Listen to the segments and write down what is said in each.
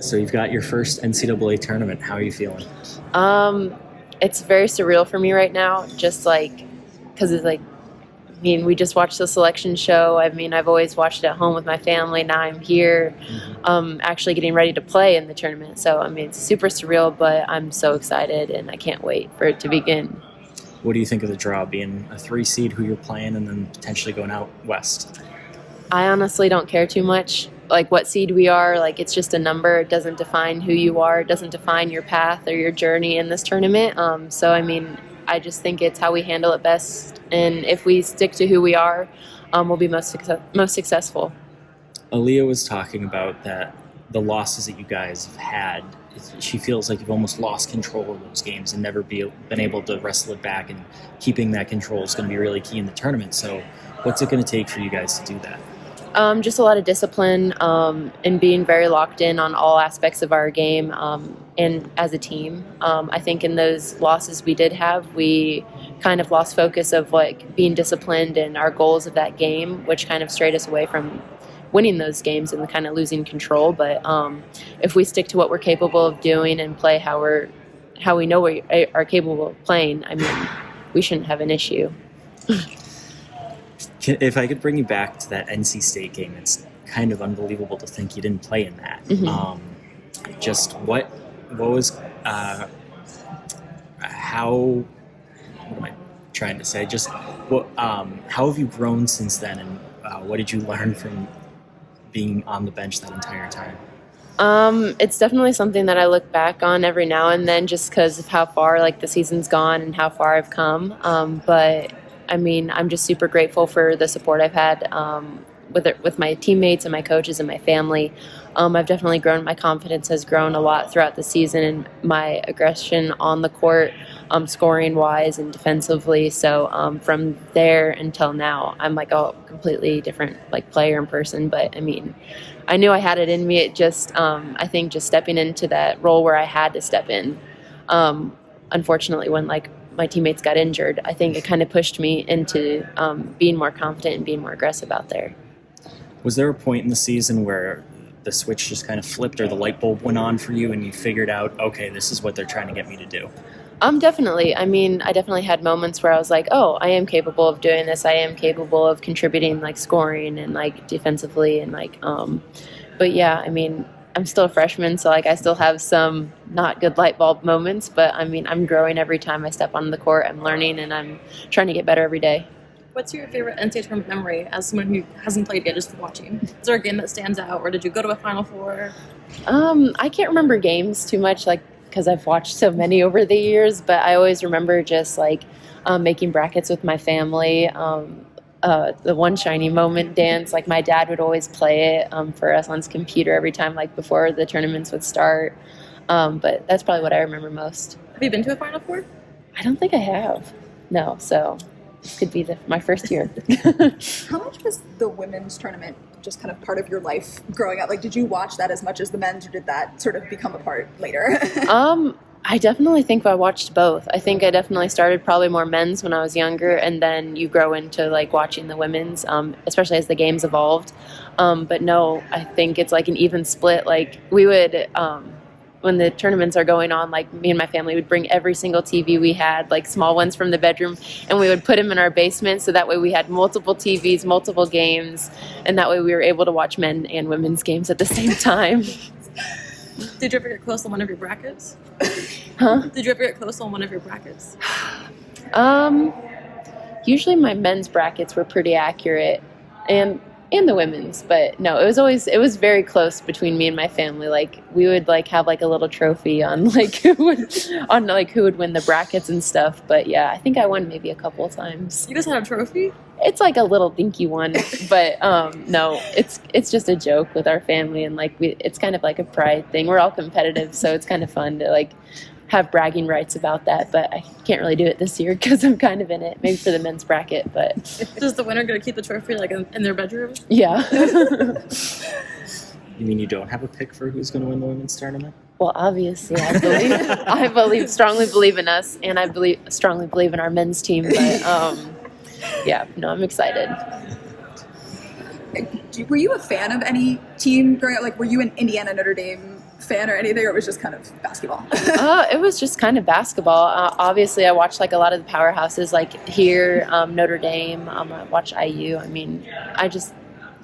So you've got your first NCAA tournament. How are you feeling? It's very surreal for me right now, just like, because it's like, I mean, we just watched the selection show. I mean, I've always watched it at home with my family. Now I'm here, actually getting ready to play in the tournament. So, I mean, it's super surreal, but I'm so excited, and I can't wait for it to begin. What do you think of the draw, being a 3 seed, who you're playing, and then potentially going out west? I honestly don't care too much, like what seed we are. Like, it's just a number. It doesn't define who you are. It doesn't define your path or your journey in this tournament. So, I mean, I just think it's how we handle it best. And if we stick to who we are, we'll be most successful. Aaliyah was talking about that the losses that you guys have had, she feels like you've almost lost control of those games and never been able to wrestle it back, and keeping that control is going to be really key in the tournament. So what's it going to take for you guys to do that? Just a lot of discipline, and being very locked in on all aspects of our game, and as a team. I think in those losses we did have, we kind of lost focus of like being disciplined and our goals of that game, which kind of strayed us away from winning those games and kind of losing control. But if we stick to what we're capable of doing and play how we know we are capable of playing, I mean, we shouldn't have an issue. If I could bring you back to that NC State game, it's kind of unbelievable to think you didn't play in that. Just what was how, what am I trying to say? Just what, how have you grown since then, and what did you learn from being on the bench that entire time? It's definitely something that I look back on every now and then, just because of how far like the season's gone and how far I've come. But I mean, I'm just super grateful for the support I've had with my teammates and my coaches and my family. I've definitely grown. My confidence has grown a lot throughout the season, and my aggression on the court, scoring-wise and defensively. So from there until now, I'm like a completely different like player and person. But I mean, I knew I had it in me. It just, I think, just stepping into that role where I had to step in. Unfortunately, when like my teammates got injured, I think it kind of pushed me into being more confident and being more aggressive out there. Was there a point in the season where the switch just kind of flipped, or the light bulb went on for you and you figured out, okay, this is what they're trying to get me to do? Definitely. I mean, I definitely had moments where I was like, oh, I am capable of doing this. I am capable of contributing, like scoring and like defensively, and like, but yeah, I mean, I'm still a freshman, so like I still have some not good light bulb moments, but I mean, I'm growing every time I step on the court. I'm learning, and I'm trying to get better every day. What's your favorite NCAA tournament memory as someone who hasn't played yet, just watching? Is there a game that stands out, or did you go to a Final Four? I can't remember games too much, like, because I've watched so many over the years, but I always remember just like making brackets with my family. The One Shiny Moment dance, like my dad would always play it for us on his computer every time, like before the tournaments would start. But that's probably what I remember most. Have you been to a Final Four? I don't think I have. No, so this could be my first year. How much was the women's tournament just kind of part of your life growing up? Like, did you watch that as much as the men's, or did that sort of become a part later? I definitely think I watched both. I think I definitely started probably more men's when I was younger, and then you grow into like watching the women's, especially as the games evolved. But no, I think it's like an even split. Like we would, when the tournaments are going on, like me and my family would bring every single TV we had, like small ones from the bedroom, and we would put them in our basement, so that way we had multiple TVs, multiple games, and that way we were able to watch men and women's games at the same time. Did you ever get close on one of your brackets? Huh? Did you ever get close on one of your brackets? Usually my men's brackets were pretty accurate, and the women's, but no, it was very close between me and my family. Like we would like have like a little trophy on like who would win the brackets and stuff. But yeah, I think I won maybe a couple of times. You just had a trophy? It's like a little dinky one, but no, it's just a joke with our family, and like it's kind of like a pride thing. We're all competitive, so it's kind of fun to like have bragging rights about that, but I can't really do it this year because I'm kind of in it, maybe for the men's bracket. But does the winner get to keep the trophy like in their bedroom? Yeah. You mean you don't have a pick for who's going to win the women's tournament? Well, obviously, I strongly believe in us, and I strongly believe in our men's team. But yeah, no, I'm excited. Were you a fan of any team growing up? Like, were you an Indiana Notre Dame fan or anything, or it was just kind of basketball? It was just kind of basketball. Obviously, I watched like a lot of the powerhouses, like here, Notre Dame. I watched IU. I mean, I just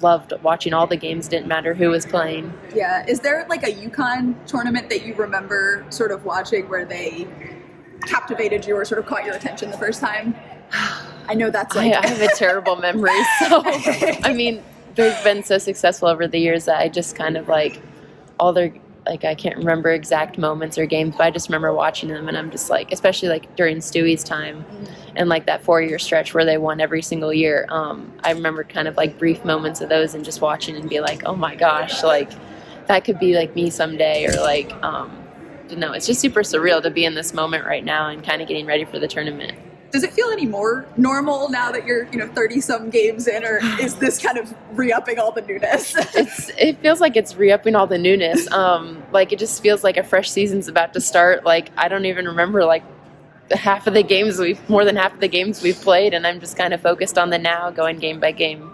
loved watching all the games. Didn't matter who was playing. Yeah. Is there like a UConn tournament that you remember sort of watching where they captivated you or sort of caught your attention the first time? I know that's like... I have a terrible memory. So, I mean, they've been so successful over the years that I just kind of like all their... Like, I can't remember exact moments or games, but I just remember watching them, and I'm just like, especially like during Stewie's time and like that 4-year stretch where they won every single year. I remember kind of like brief moments of those and just watching and be like, oh my gosh, like that could be like me someday, or like, it's just super surreal to be in this moment right now and kind of getting ready for the tournament. Does it feel any more normal now that you're, 30-some games in, or is this kind of re-upping all the newness? It feels like it's re-upping all the newness. Like it just feels like a fresh season's about to start. Like I don't even remember like more than half of the games we've played, and I'm just kind of focused on the now, going game by game.